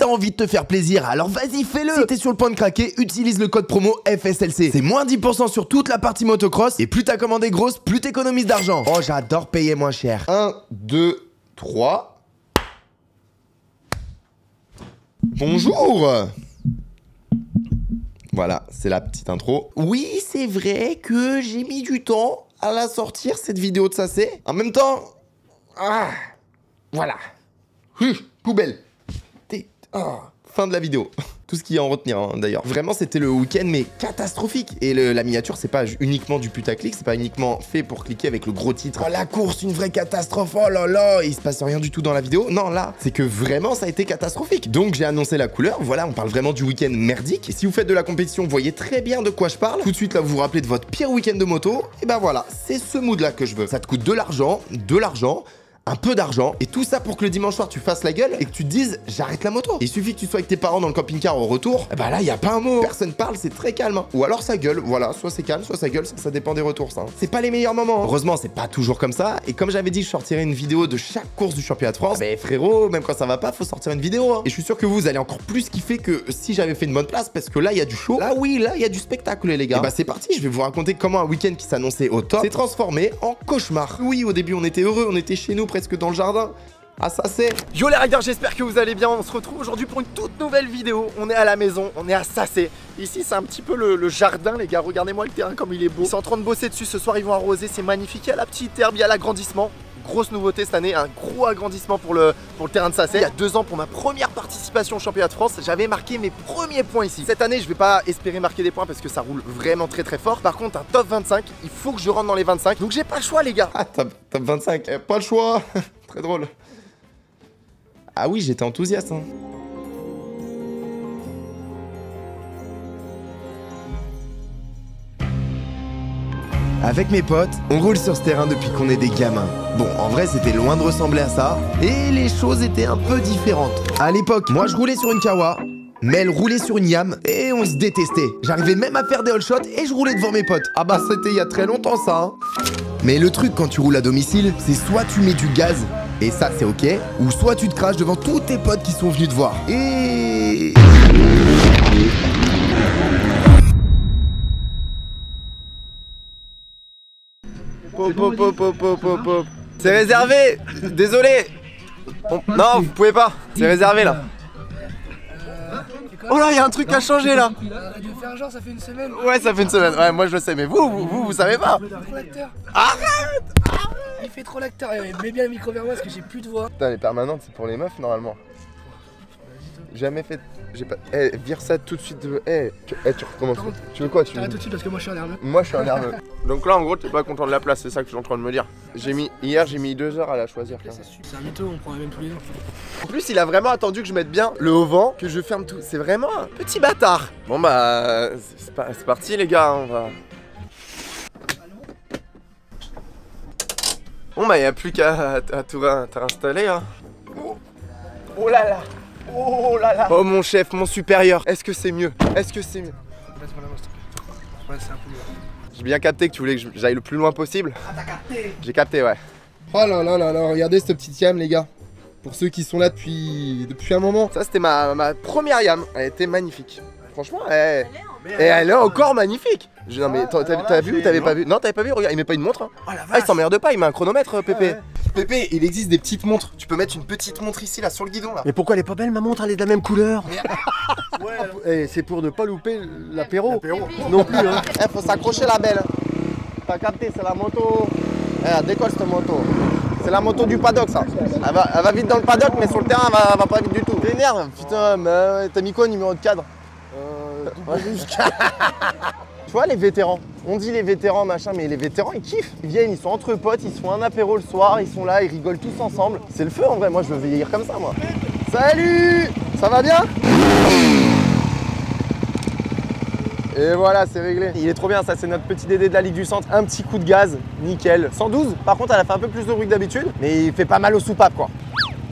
t'as envie de te faire plaisir, alors vas-y fais-le. Si t'es sur le point de craquer, utilise le code promo FSLC. C'est moins 10% sur toute la partie motocross. Et plus t'as commandé grosse, plus t'économises d'argent. Oh, j'adore payer moins cher. 1, 2, 3. Bonjour. Voilà, c'est la petite intro. Oui, c'est vrai que j'ai mis du temps à la sortir, cette vidéo de Sacé. En même temps... voilà. Poubelle. Fin de la vidéo. Tout ce qu'il y a à en retenir, hein, d'ailleurs. Vraiment, c'était le week-end, mais catastrophique. Et la miniature, c'est pas uniquement du putaclic, c'est pas uniquement fait pour cliquer avec le gros titre. Oh, la course, une vraie catastrophe, oh là là, il se passe rien du tout dans la vidéo. Non, là, c'est que vraiment, ça a été catastrophique. Donc, j'ai annoncé la couleur. Voilà, on parle vraiment du week-end merdique. Et si vous faites de la compétition, vous voyez très bien de quoi je parle. Tout de suite, là, vous vous rappelez de votre pire week-end de moto. Et ben voilà, c'est ce mood-là que je veux. Ça te coûte de l'argent, un peu d'argent, et tout ça pour que le dimanche soir tu fasses la gueule et que tu te dises j'arrête la moto. Il suffit que tu sois avec tes parents dans le camping-car au retour, et bah là y a pas un mot, personne parle, c'est très calme. Ou alors ça gueule, voilà, soit c'est calme, soit ça gueule, ça dépend des retours ça. C'est pas les meilleurs moments. Heureusement c'est pas toujours comme ça, et comme j'avais dit je sortirais une vidéo de chaque course du championnat de France, mais frérot, même quand ça va pas, faut sortir une vidéo. Et je suis sûr que vous allez encore plus kiffer que si j'avais fait une bonne place, parce que là il y a du show, là oui, là il y a du spectacle les gars. Et bah c'est parti, je vais vous raconter comment un week-end qui s'annonçait au top s'est transformé en cauchemar. Oui, au début on était heureux, on était chez nous presque dans le jardin. Ah ça c'est... Yo les riders, j'espère que vous allez bien. On se retrouve aujourd'hui pour une toute nouvelle vidéo. On est à la maison, on est à Sacé. Ici c'est un petit peu le jardin les gars. Regardez-moi le terrain comme il est beau. Ils sont en train de bosser dessus, ce soir ils vont arroser. C'est magnifique, il y a la petite herbe, il y a l'agrandissement. Grosse nouveauté cette année, un gros agrandissement pour le terrain de Sacé. Il y a 2 ans pour ma première participation au championnat de France, j'avais marqué mes premiers points ici. Cette année je vais pas espérer marquer des points parce que ça roule vraiment très fort. Par contre un top 25, il faut que je rentre dans les 25. Donc j'ai pas le choix les gars. Ah top 25, pas le choix. Très drôle. Ah oui, j'étais enthousiaste hein. Avec mes potes, on roule sur ce terrain depuis qu'on est des gamins. Bon, en vrai, c'était loin de ressembler à ça, et les choses étaient un peu différentes. À l'époque, moi je roulais sur une Kawa, Mel roulait sur une Yam, et on se détestait. J'arrivais même à faire des all shots, et je roulais devant mes potes. Ah bah, c'était il y a très longtemps ça, hein. Mais le truc quand tu roules à domicile, c'est soit tu mets du gaz, et ça c'est ok, ou soit tu te craches devant tous tes potes qui sont venus te voir. Et... C'est réservé. Désolé. Non, vous pouvez pas. C'est réservé là. Oh là, il y a un truc à changer là. Je vais faire genre, ça fait une semaine. Ouais, ça fait une semaine. Ouais, moi je le sais, mais vous savez pas. Trop l'acteur. Arrête. Il fait trop l'acteur. Mets bien le micro vers moi parce que j'ai plus de voix. Putain, les permanentes, c'est pour les meufs normalement. Jamais fait. J'ai pas. Eh, vire ça tout de suite. Tu recommences. Tu veux quoi? T'arrêtes tout de suite parce que moi je suis un nerveux. Moi je suis un nerveux. Donc là en gros t'es pas content de la place, c'est ça que je suis en train de me dire. Hier j'ai mis 2 heures à la choisir. C'est un mytho, on prend même tous les deux. En plus il a vraiment attendu que je mette bien le haut vent, que je ferme tout. C'est vraiment un petit bâtard. Bon bah c'est parti les gars, on va. Bon bah y a plus qu'à tout réinstaller hein. Oh là là. Oh là là. Oh mon chef, mon supérieur. Est-ce que c'est mieux? Est-ce que c'est mieux? Laisse-moi la main, s'il te plaît. Ouais, c'est un peu mieux. J'ai bien capté que tu voulais que j'aille le plus loin possible. Ah, t'as capté? J'ai capté, ouais. Oh là là là là, regardez cette petite Yam, les gars. Pour ceux qui sont là depuis un moment. Ça, c'était ma première Yam. Elle était magnifique. Franchement, et elle est encore magnifique. Non, mais t'as vu ou t'avais pas vu? Non, t'avais pas vu? Regarde, il met pas une montre. Hein. Oh, ah, il s'emmerde pas, il met un chronomètre, Pépé. Ouais. Pépé, il existe des petites montres. Tu peux mettre une petite montre ici, là, sur le guidon, là. Mais pourquoi elle est pas belle, ma montre? Elle est de la même couleur. Ouais, c'est pour ne pas louper l'apéro. Non plus, hein. Faut s'accrocher la belle. T'as capté, c'est la moto. Elle décolle cette moto. C'est la moto du paddock, ça. Elle va vite dans le paddock, mais sur le terrain, elle va pas vite du tout. T'énerve, putain, mais t'as mis quoi, numéro de cadre? Tu vois les vétérans, on dit les vétérans machin, mais les vétérans ils kiffent. Ils viennent, ils sont entre potes, ils se font un apéro le soir, ils sont là, ils rigolent tous ensemble. C'est le feu en vrai, moi je veux vieillir comme ça moi. Salut. Ça va bien? Et voilà, c'est réglé. Il est trop bien, ça c'est notre petit Dédé de la Ligue du Centre. Un petit coup de gaz, nickel. 112, par contre elle a fait un peu plus de bruit que d'habitude, mais il fait pas mal aux soupapes quoi.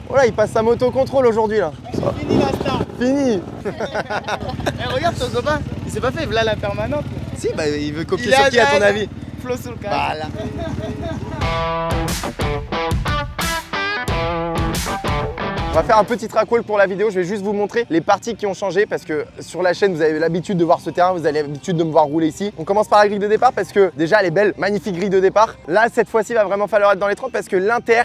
Voilà, il passe sa moto contrôle aujourd'hui là. Fini la star. Fini. Regarde ton copain, il s'est pas fait, voilà la permanente. Si, bah il veut copier sur qui à ton avis? Flo sur le cas. Voilà. On va faire un petit track wall pour la vidéo, je vais juste vous montrer les parties qui ont changé parce que sur la chaîne vous avez l'habitude de voir ce terrain, vous avez l'habitude de me voir rouler ici. On commence par la grille de départ parce que déjà elle est belle, magnifique grille de départ. Là cette fois-ci il va vraiment falloir être dans les 30 parce que l'inter,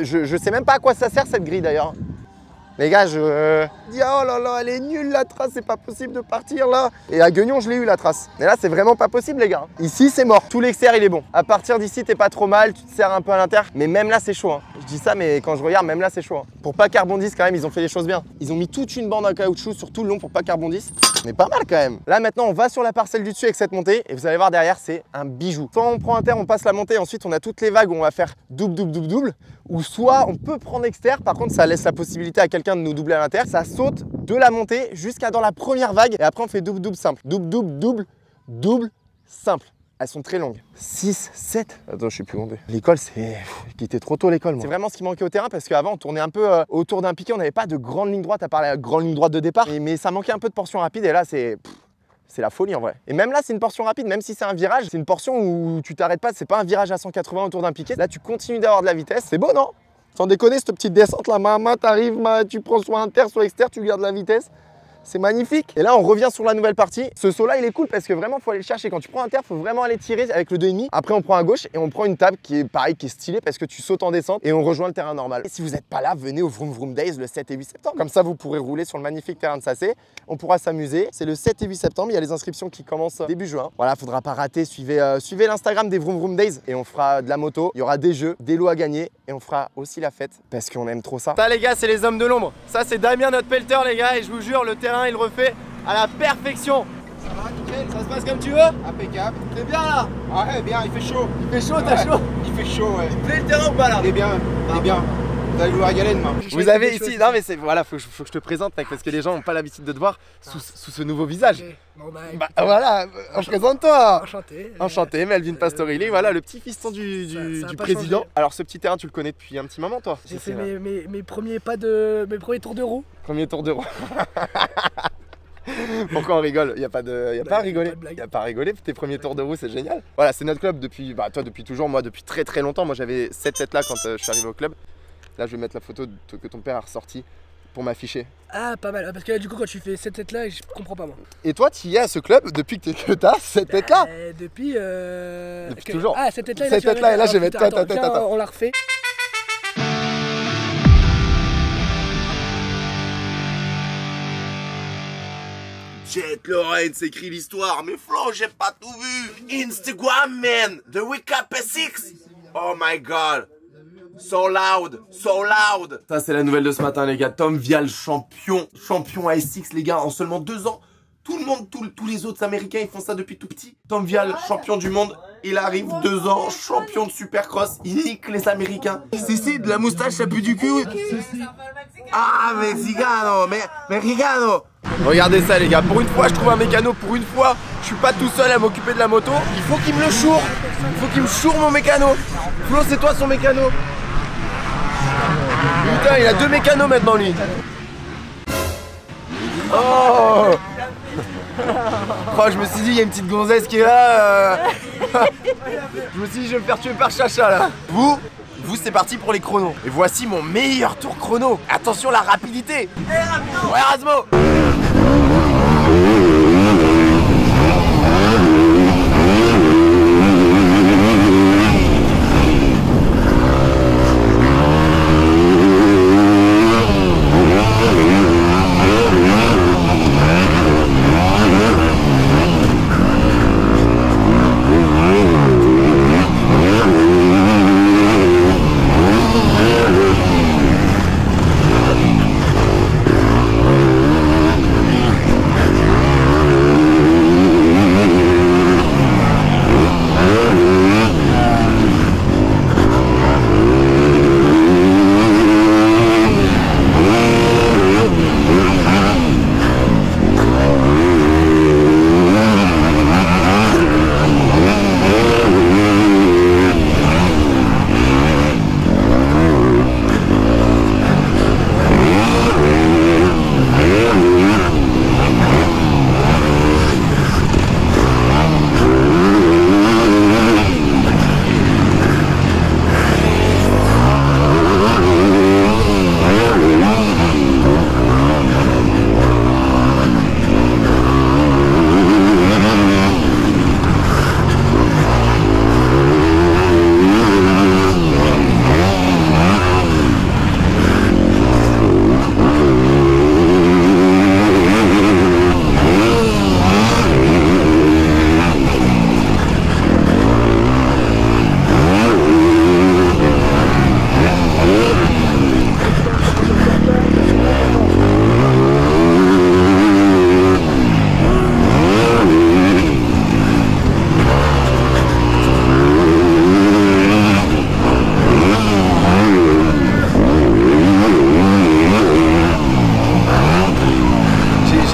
je sais même pas à quoi ça sert cette grille d'ailleurs. Les gars, je dis oh là là, elle est nulle la trace, c'est pas possible de partir là. Et à Guignon, je l'ai eu la trace. Mais là, c'est vraiment pas possible les gars. Ici, c'est mort. Tout l'extérieur, il est bon. À partir d'ici, t'es pas trop mal, tu te serres un peu à l'intérieur. Mais même là, c'est chaud. Hein. Je dis ça, mais quand je regarde, même là, c'est chaud. Hein. Pour pas qu'elle rebondisse quand même, ils ont fait les choses bien. Ils ont mis toute une bande en caoutchouc sur tout le long pour pas qu'elle rebondisse. Mais pas mal quand même. Là, maintenant, on va sur la parcelle du dessus avec cette montée. Et vous allez voir derrière, c'est un bijou. Soit on prend inter, on passe la montée. Ensuite, on a toutes les vagues où on va faire double, double, double, double. Ou soit on peut prendre extérieur. Par contre, ça laisse la possibilité à quelqu'un de nous doubler à l'intérieur. Ça saute de la montée jusqu'à dans la première vague. Et après, on fait double, double, simple. Double, double, double, double, simple. Elles sont très longues. 6, 7. Attends, je sais plus compter. L'école, c'est. J'ai quitté trop tôt l'école, moi. C'est vraiment ce qui manquait au terrain parce qu'avant, on tournait un peu autour d'un piquet. On n'avait pas de grande ligne droite à part la grande ligne droite de départ. Mais ça manquait un peu de portion rapide. Et là, c'est la folie en vrai. Et même là, c'est une portion rapide. Même si c'est un virage, c'est une portion où tu t'arrêtes pas. C'est pas un virage à 180 autour d'un piquet. Là, tu continues d'avoir de la vitesse. C'est beau, non? Sans déconner, cette petite descente là, maman, t'arrives, tu prends soit inter, soit externe, tu gardes la vitesse. C'est magnifique. Et là, on revient sur la nouvelle partie. Ce saut là, il est cool parce que vraiment, il faut aller le chercher. Quand tu prends inter, il faut vraiment aller tirer avec le 2,5. Après, on prend à gauche et on prend une table qui est pareil, qui est stylée parce que tu sautes en descente et on rejoint le terrain normal. Et si vous n'êtes pas là, venez au Vroom Vroom Days le 7 et 8 septembre. Comme ça, vous pourrez rouler sur le magnifique terrain de Sacé. On pourra s'amuser. C'est le 7 et 8 septembre. Il y a les inscriptions qui commencent début juin. Voilà, faudra pas rater. Suivez l'Instagram des Vroom Vroom Days et on fera de la moto. Il y aura des jeux, des lots à gagner et on fera aussi la fête parce qu'on aime trop ça. Ça, les gars, c'est les hommes de l'ombre. Ça, c'est Damien, notre pelleter, les gars. Et je vous jure, le terrain, il refait à la perfection. Ça va, nickel? Ça se passe comme tu veux? Impeccable. T'es bien là? Ah ouais, bien, il fait chaud. Il fait chaud, t'as chaud? Il fait chaud, ouais. Il te plaît le terrain ou pas là? Il est bien, il est bien. Vous allez vous régaler demain. Vous avez ici, non mais c'est, voilà, faut que je te présente mec, parce que les gens n'ont pas l'habitude de te voir sous ce nouveau visage. Okay. Bon, bah voilà, présente-toi. Enchanté. Enchanté, Melvin Pastorilli, voilà le petit fiston du président. Changé. Alors ce petit terrain, tu le connais depuis un petit moment toi? J'ai fait mes premiers tours de roue. Premier tour de roue. Pourquoi on rigole? Il y a pas à rigoler. Il y a pas à rigoler, tes premiers tours de roue c'est génial. Voilà, c'est notre club depuis, bah toi depuis toujours, moi depuis très très longtemps. Moi j'avais cette tête là quand je suis arrivé au club. Là je vais mettre la photo que ton père a ressortie pour m'afficher. Ah pas mal, parce que là du coup quand tu fais cette tête là, je comprends pas moi. Et toi tu y es à ce club depuis que t'as cette tête là? Depuis toujours. Ah cette tête là, cette tête là et là je vais mettre ta tête. On la refait. Jet Lawrence s'écrit l'histoire, mais Flo, j'ai pas tout vu. Instagram, man, the Wake Up S6. Oh my god. So loud, so loud. Ça, c'est la nouvelle de ce matin, les gars. Tom Vial, champion à S6, les gars, en seulement 2 ans. Tout le monde, tous les autres Américains, ils font ça depuis tout petit. Tom Vial, champion du monde. Il arrive 2 ans, champion de Supercross. Il nique les Américains. Si, de la moustache, ça pue du cul. Ah, mexicano, mexicano. Regardez ça les gars, pour une fois je trouve un mécano, pour une fois je suis pas tout seul à m'occuper de la moto. Il faut qu'il me le choure, il faut qu'il me choure mon mécano. Flo, c'est toi son mécano. Putain, il a 2 mécanos maintenant lui. Oh, je me suis dit il y a une petite gonzesse qui est là. Je me suis dit je vais me faire tuer par Chacha là. Vous c'est parti pour les chronos. Et voici mon meilleur tour chrono. Attention la rapidité. Ouais Erasmo.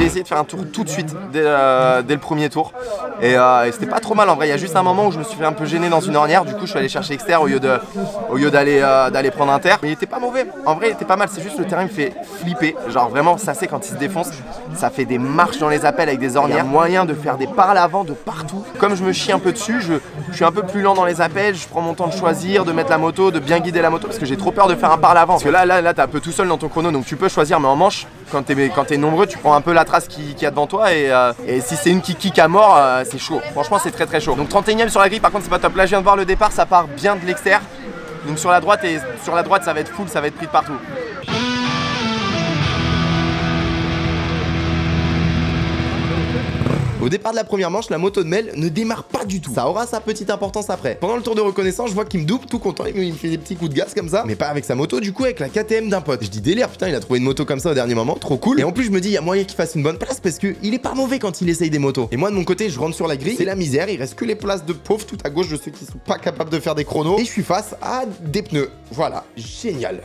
essayé de faire un tour tout de suite dès le premier tour. Et c'était pas trop mal en vrai. Il y a juste un moment où je me suis fait un peu gêner dans une ornière. Du coup, je suis allé chercher externe au lieu d'aller prendre inter. Mais il était pas mauvais. En vrai, il était pas mal. C'est juste le terrain me fait flipper. Genre vraiment, ça c'est quand il se défonce. Ça fait des marches dans les appels avec des ornières. Il y a moyen de faire des pas à l'avant de partout. Comme je me chie un peu dessus, je suis un peu plus lent dans les appels. Je prends mon temps de choisir, de mettre la moto, de bien guider la moto parce que j'ai trop peur de faire un pas à l'avant. Parce que là, t'es un peu tout seul dans ton chrono. Donc tu peux choisir, mais en manche, quand t'es nombreux, tu prends un peu la trace qu'il y a devant toi. Et si c'est une qui kick à mort, c'est chaud. Franchement, c'est très très chaud. Donc 31ème sur la grille, par contre, c'est pas top. Là, je viens de voir le départ, ça part bien de l'extérieur. Donc sur la droite, ça va être full, ça va être pris de partout. Au départ de la première manche, la moto de Mel ne démarre pas du tout. Ça aura sa petite importance après. Pendant le tour de reconnaissance, je vois qu'il me double, tout content, il me fait des petits coups de gaz comme ça, mais pas avec sa moto, du coup avec la KTM d'un pote. Je dis délire, putain, il a trouvé une moto comme ça au dernier moment, trop cool. Et en plus, je me dis, il y a moyen qu'il fasse une bonne place parce que il est pas mauvais quand il essaye des motos. Et moi de mon côté, je rentre sur la grille, c'est la misère, il reste que les places de pauvres tout à gauche de ceux qui sont pas capables de faire des chronos. Et je suis face à des pneus. Voilà, génial.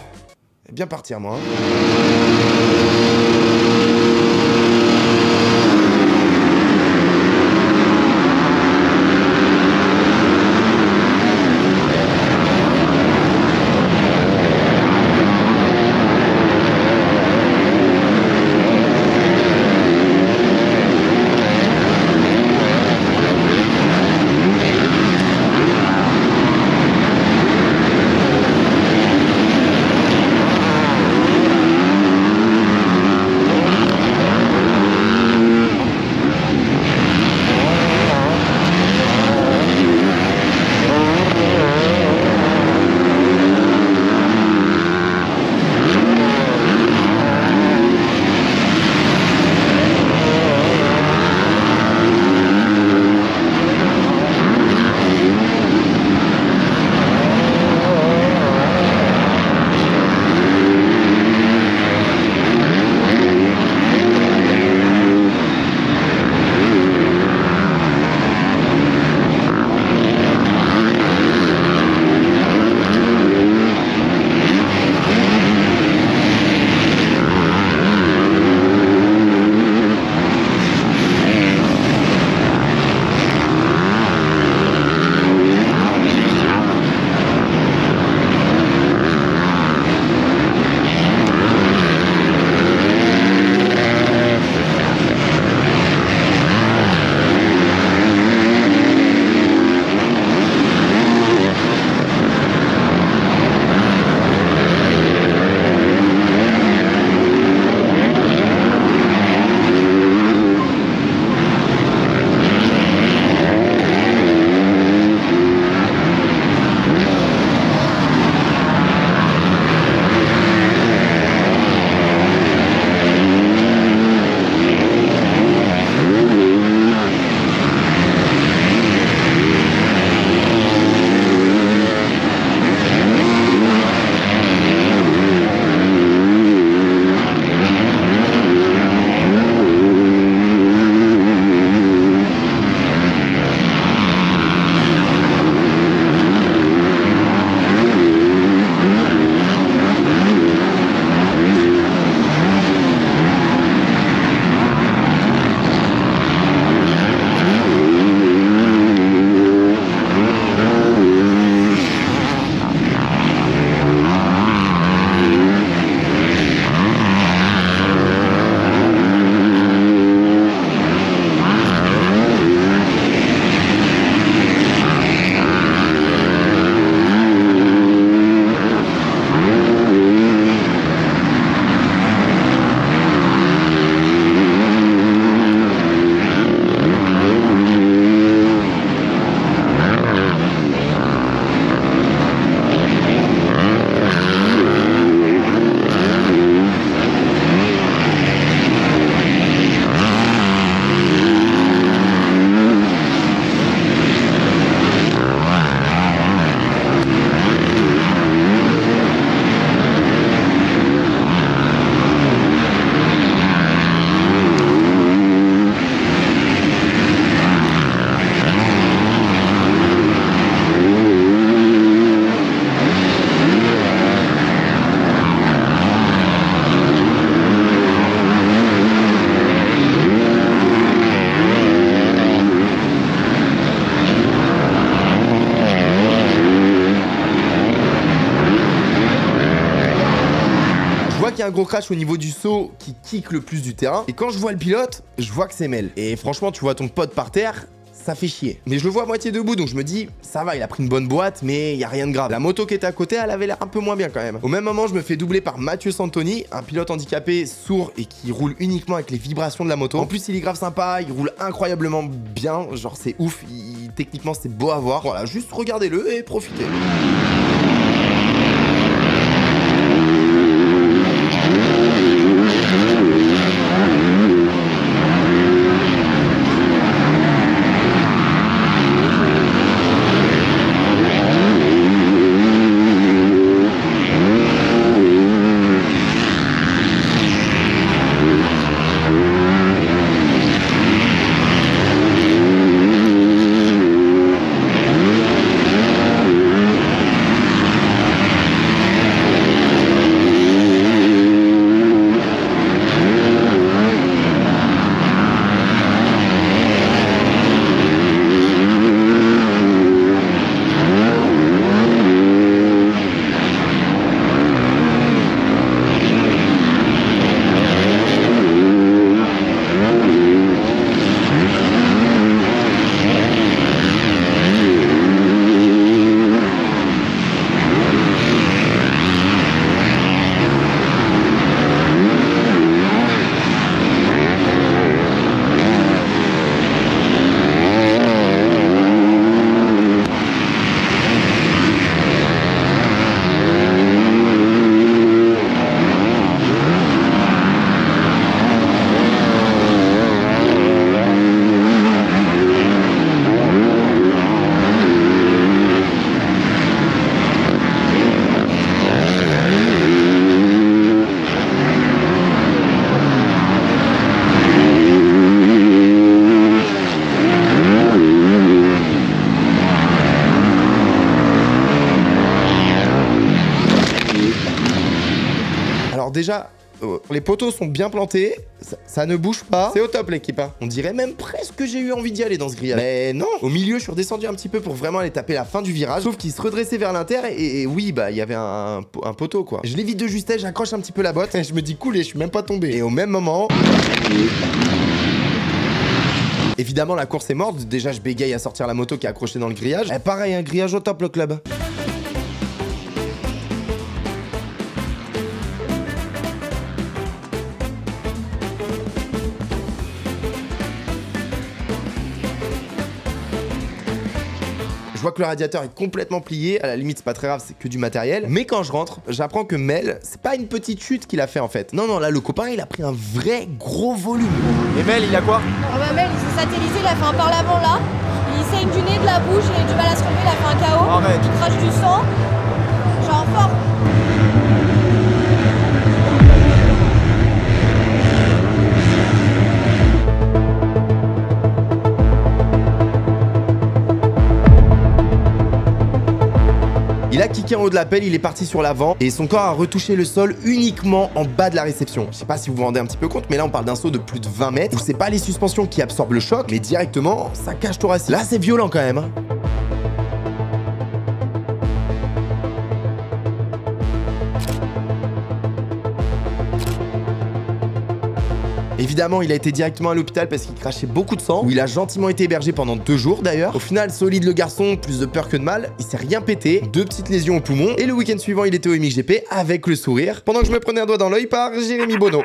Bien partir moi. qu'il y a un gros crash au niveau du saut qui kick le plus du terrain. Et quand je vois le pilote, je vois que c'est Mel. Et franchement, tu vois ton pote par terre, ça fait chier. Mais je le vois à moitié debout, donc je me dis, ça va, il a pris une bonne boîte, mais il y a rien de grave. La moto qui était à côté, elle avait l'air un peu moins bien quand même. Au même moment, je me fais doubler par Mathieu Santoni, un pilote handicapé, sourd et qui roule uniquement avec les vibrations de la moto. En plus, il est grave sympa, il roule incroyablement bien, genre c'est ouf, techniquement c'est beau à voir. Voilà, juste regardez-le et profitez. Déjà, les poteaux sont bien plantés, ça ne bouge pas. C'est au top l'équipe, hein. On dirait même presque que j'ai eu envie d'y aller dans ce grillage. Mais non, au milieu, je suis redescendu un petit peu pour vraiment aller taper la fin du virage. Sauf qu'il se redressait vers l'inter et oui, bah il y avait un poteau quoi. Je l'évite de justesse, j'accroche un petit peu la botte et je me dis cool et je suis même pas tombé. Et au même moment... Évidemment, la course est morte. Déjà, je bégaye à sortir la moto qui est accrochée dans le grillage. Et pareil, un grillage au top le club. Je vois que le radiateur est complètement plié, à la limite c'est pas très grave, c'est que du matériel. Mais quand je rentre, j'apprends que Mel, c'est pas une petite chute qu'il a fait en fait. Non, non, là le copain il a pris un vrai gros volume. Et Mel, il a quoi? Ah bah Mel, il s'est satellisé, il a fait un par l'avant là. Il saigne du nez, de la bouche, il a eu du mal à se relever, il a fait un KO. Arrête. Il crache du sang. Genre fort. Il a kické en haut de la pelle, il est parti sur l'avant et son corps a retouché le sol uniquement en bas de la réception. Je sais pas si vous vous rendez un petit peu compte, mais là on parle d'un saut de plus de 20 mètres où c'est pas les suspensions qui absorbent le choc, mais directement sa cage thoracique. Là c'est violent quand même, hein. Évidemment, il a été directement à l'hôpital parce qu'il crachait beaucoup de sang, où il a gentiment été hébergé pendant 2 jours d'ailleurs. Au final, solide le garçon, plus de peur que de mal, il s'est rien pété, 2 petites lésions au poumon, et le week-end suivant, il était au MXGP avec le sourire, pendant que je me prenais un doigt dans l'œil par Jérémy Bonneau.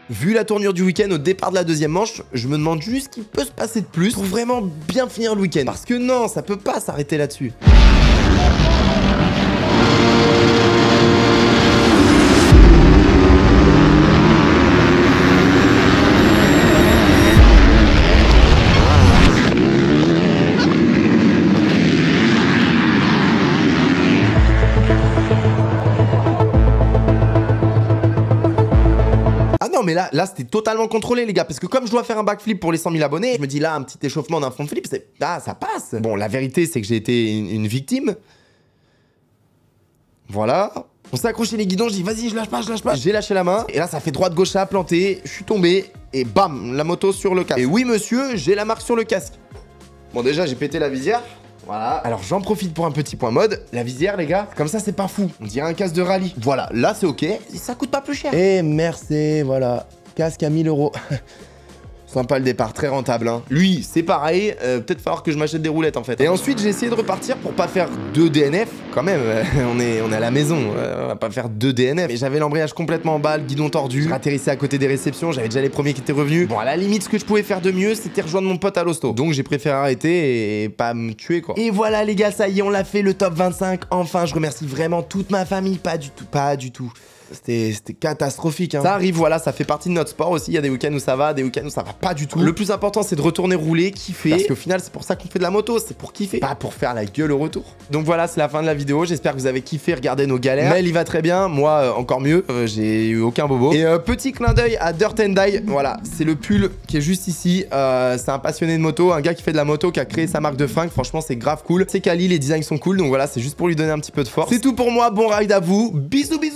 Vu la tournure du week-end au départ de la deuxième manche, je me demande juste ce qui peut se passer de plus pour vraiment bien finir le week-end. Parce que non, ça peut pas s'arrêter là-dessus. Non mais là c'était totalement contrôlé les gars, parce que comme je dois faire un backflip pour les 100 000 abonnés, je me dis là un petit échauffement d'un front flip, ça passe. Bon, la vérité c'est que j'ai été une victime. Voilà. On s'est accroché les guidons, je dis vas-y je lâche pas. J'ai lâché la main, et là ça fait droite gauche à planter, je suis tombé, et bam, la moto sur le casque. Et oui monsieur, j'ai la marque sur le casque. Bon déjà j'ai pété la visière. Voilà. Alors j'en profite pour un petit point mode. La visière, les gars, comme ça c'est pas fou. On dirait un casque de rallye. Voilà, là c'est ok. Et ça coûte pas plus cher. Et merci, voilà. Casque à 1000 €. Sympa le départ, très rentable. Hein. Lui, c'est pareil. Peut-être falloir que je m'achète des roulettes en fait. Et ensuite, j'ai essayé de repartir pour pas faire 2 DNF. Quand même, on est à la maison. On va pas faire 2 DNF. Mais j'avais l'embrayage complètement en bas, le guidon tordu. Je ratterrissais à côté des réceptions. J'avais déjà les premiers qui étaient revenus. Bon, à la limite, ce que je pouvais faire de mieux, c'était rejoindre mon pote à l'hosto. Donc j'ai préféré arrêter et pas me tuer quoi. Et voilà les gars, ça y est, on l'a fait, le top 25. Enfin, je remercie vraiment toute ma famille. Pas du tout. C'était catastrophique hein. Ça arrive, voilà, ça fait partie de notre sport aussi. Il y a des week-ends où ça va, des week-ends où ça va pas du tout. Le plus important c'est de retourner rouler, kiffer. Parce qu'au final c'est pour ça qu'on fait de la moto, c'est pour kiffer, pas pour faire la gueule au retour. Donc voilà, c'est la fin de la vidéo. J'espère que vous avez kiffé regarder nos galères. Maël il va très bien, moi encore mieux, j'ai eu aucun bobo. Et petit clin d'œil à Dirt and Die, voilà, c'est le pull qui est juste ici. C'est un passionné de moto, un gars qui fait de la moto, qui a créé sa marque de fringues. Franchement c'est grave cool. C'est quali, les designs sont cool, donc voilà, c'est juste pour lui donner un petit peu de force. C'est tout pour moi, bon ride à vous. Bisous bisous.